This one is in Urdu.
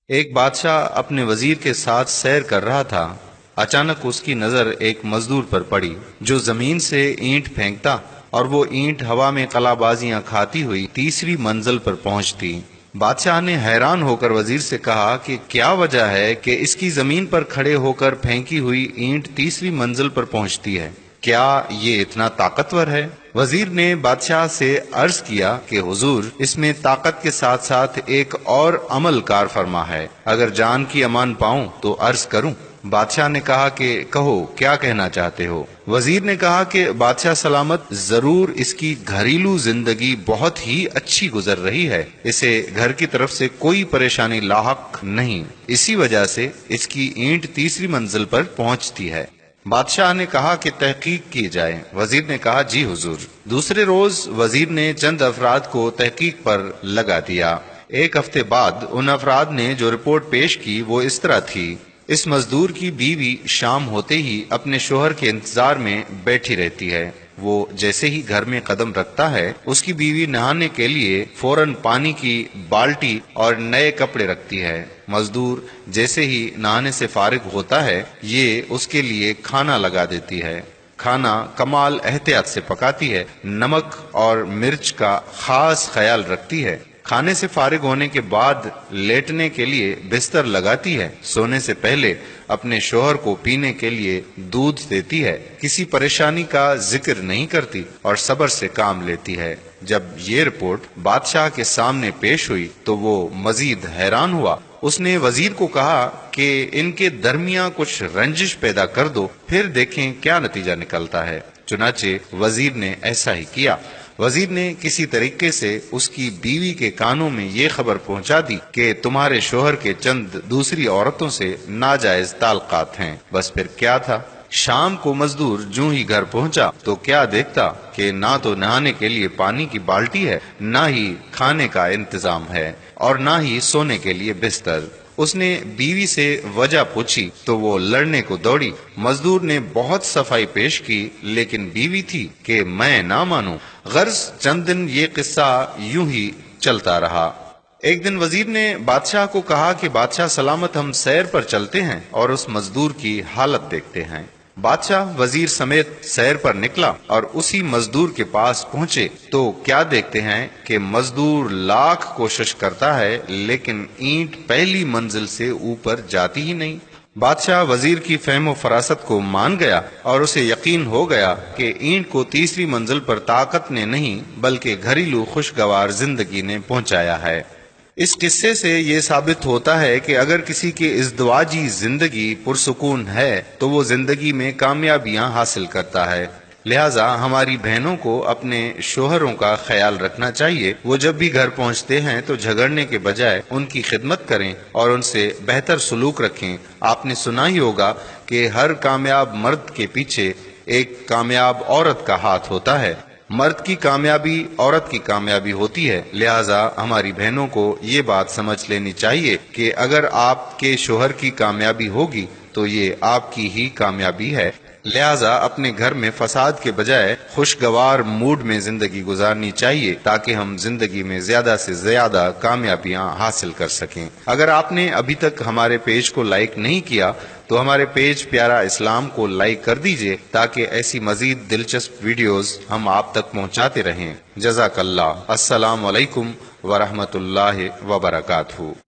ایک بادشاہ اپنے وزیر کے ساتھ سیر کر رہا تھا۔ اچانک اس کی نظر ایک مزدور پر پڑی جو زمین سے اینٹ پھینکتا اور وہ اینٹ ہوا میں قلا بازیاں کھاتی ہوئی تیسری منزل پر پہنچتی۔ بادشاہ نے حیران ہو کر وزیر سے کہا کہ کیا وجہ ہے کہ اس کی زمین پر کھڑے ہو کر پھینکی ہوئی اینٹ تیسری منزل پر پہنچتی ہے؟ کیا یہ اتنا طاقتور ہے؟ وزیر نے بادشاہ سے عرض کیا کہ حضور، اس میں طاقت کے ساتھ ساتھ ایک اور عمل کار فرما ہے، اگر جان کی امان پاؤں تو عرض کروں؟ بادشاہ نے کہا کہ کہو، کیا کہنا چاہتے ہو؟ وزیر نے کہا کہ بادشاہ سلامت، ضرور اس کی گھریلو زندگی بہت ہی اچھی گزر رہی ہے، اسے گھر کی طرف سے کوئی پریشانی لاحق نہیں، اسی وجہ سے اس کی اینٹ تیسری منزل پر پہنچتی ہے۔ بادشاہ نے کہا کہ تحقیق کی جائے۔ وزیر نے کہا جی حضور۔ دوسرے روز وزیر نے چند افراد کو تحقیق پر لگا دیا۔ ایک ہفتے بعد ان افراد نے جو رپورٹ پیش کی وہ اس طرح تھی: اس مزدور کی بیوی شام ہوتے ہی اپنے شوہر کے انتظار میں بیٹھی رہتی ہے۔ وہ جیسے ہی گھر میں قدم رکھتا ہے، اس کی بیوی نہانے کے لیے فوراً پانی کی بالٹی اور نئے کپڑے رکھتی ہے۔ مزدور جیسے ہی نہانے سے فارغ ہوتا ہے، یہ اس کے لیے کھانا لگا دیتی ہے۔ کھانا کمال احتیاط سے پکاتی ہے، نمک اور مرچ کا خاص خیال رکھتی ہے۔ کھانے سے فارغ ہونے کے بعد لیٹنے کے لیے بستر لگاتی ہے۔ سونے سے پہلے اپنے شوہر کو پینے کے لیے دودھ دیتی ہے۔ کسی پریشانی کا ذکر نہیں کرتی اور صبر سے کام لیتی ہے۔ جب یہ رپورٹ بادشاہ کے سامنے پیش ہوئی تو وہ مزید حیران ہوا۔ اس نے وزیر کو کہا کہ ان کے درمیان کچھ رنجش پیدا کر دو، پھر دیکھیں کیا نتیجہ نکلتا ہے۔ چنانچہ وزیر نے ایسا ہی کیا۔ وزیر نے کسی طریقے سے اس کی بیوی کے کانوں میں یہ خبر پہنچا دی کہ تمہارے شوہر کے چند دوسری عورتوں سے ناجائز تعلقات ہیں۔ بس پھر کیا تھا؟ شام کو مزدور جوں ہی گھر پہنچا تو کیا دیکھتا کہ نہ تو نہانے کے لیے پانی کی بالٹی ہے، نہ ہی کھانے کا انتظام ہے، اور نہ ہی سونے کے لیے بستر۔ اس نے بیوی سے وجہ پوچھی تو وہ لڑنے کو دوڑی۔ مزدور نے بہت صفائی پیش کی، لیکن بیوی تھی کہ میں نہ مانوں۔ غرض چند دن یہ قصہ یوں ہی چلتا رہا۔ ایک دن وزیر نے بادشاہ کو کہا کہ بادشاہ سلامت، ہم سیر پر چلتے ہیں اور اس مزدور کی حالت دیکھتے ہیں۔ بادشاہ وزیر سمیت سیر پر نکلا اور اسی مزدور کے پاس پہنچے تو کیا دیکھتے ہیں کہ مزدور لاکھ کوشش کرتا ہے لیکن اینٹ پہلی منزل سے اوپر جاتی ہی نہیں۔ بادشاہ وزیر کی فہم و فراست کو مان گیا اور اسے یقین ہو گیا کہ اینٹ کو تیسری منزل پر طاقت نے نہیں بلکہ گھریلو خوشگوار زندگی نے پہنچایا ہے۔ اس قصے سے یہ ثابت ہوتا ہے کہ اگر کسی کی ازدواجی زندگی پرسکون ہے تو وہ زندگی میں کامیابیاں حاصل کرتا ہے۔ لہٰذا ہماری بہنوں کو اپنے شوہروں کا خیال رکھنا چاہیے۔ وہ جب بھی گھر پہنچتے ہیں تو جھگڑنے کے بجائے ان کی خدمت کریں اور ان سے بہتر سلوک رکھیں۔ آپ نے سنا ہی ہوگا کہ ہر کامیاب مرد کے پیچھے ایک کامیاب عورت کا ہاتھ ہوتا ہے۔ مرد کی کامیابی عورت کی کامیابی ہوتی ہے۔ لہٰذا ہماری بہنوں کو یہ بات سمجھ لینی چاہیے کہ اگر آپ کے شوہر کی کامیابی ہوگی تو یہ آپ کی ہی کامیابی ہے۔ لہٰذا اپنے گھر میں فساد کے بجائے خوشگوار موڈ میں زندگی گزارنی چاہیے تاکہ ہم زندگی میں زیادہ سے زیادہ کامیابیاں حاصل کر سکیں۔ اگر آپ نے ابھی تک ہمارے پیج کو لائک نہیں کیا تو ہمارے پیج پیارا اسلام کو لائک کر دیجئے تاکہ ایسی مزید دلچسپ ویڈیوز ہم آپ تک پہنچاتے رہیں۔ جزاک اللہ۔ السلام علیکم ورحمۃ اللہ وبرکاتہ۔